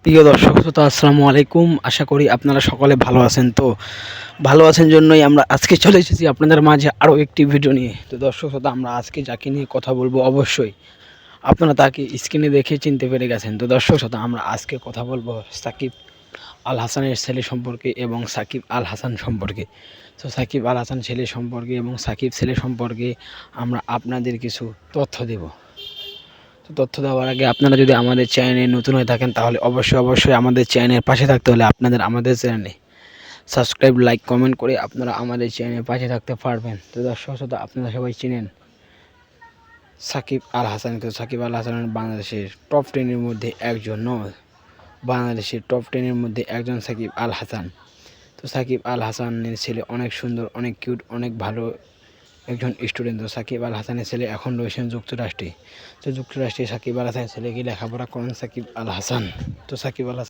প্রিয় দর্শক শ্রোতা আসসালামু আলাইকুম। আশা করি আপনারা সকলে ভালো আছেন। তো ভালো আছেন জন্যই আমরা আজকে চলে এসেছি আপনাদের মাঝে আরও একটি ভিডিও নিয়ে। তো দর্শক শ্রোতা আমরা আজকে যাকে নিয়ে কথা বলবো অবশ্যই আপনারা তাকে স্ক্রিনে দেখে চিনতে পেরে গেছেন। তো দর্শক শ্রোতা আমরা আজকে কথা বলবো সাকিব আল হাসানের ছেলে সম্পর্কে এবং সাকিব আল হাসান সম্পর্কে। তো সাকিব আল হাসান ছেলে সম্পর্কে এবং সাকিব ছেলে সম্পর্কে আমরা আপনাদের কিছু তথ্য দেব। তো তথ্য দেওয়ার আগে আপনারা যদি আমাদের চ্যানেলে নতুন হয়ে থাকেন তাহলে অবশ্যই আমাদের চ্যানেলের পাশে থাকতে হলে আপনাদের আমাদের চ্যানেলে সাবস্ক্রাইব লাইক কমেন্ট করে আপনারা আমাদের চ্যানেলের পাশে থাকতে পারবেন। তো দর্শক শ্রোতা আপনারা সবাই চিনেন সাকিব আল হাসানকে। সাকিব আল হাসান বাংলাদেশের টপ 10-এর মধ্যে একজন নয়, বাংলাদেশের টপ 10-এর মধ্যে একজন সাকিব আল হাসান। তো সাকিব আল হাসানের ছেলে অনেক সুন্দর, অনেক কিউট, অনেক ভালো একজন স্টুডেন্ট। তো সাকিব আল হাসানের ছেলে এখন রয়েছেন যুক্তরাষ্ট্রে। তো যুক্তরাষ্ট্রে সাকিব আল হাসানের ছেলেকে লেখাপড়া করেন সাকিব আল হাসান। তো সাকিব আল হাসান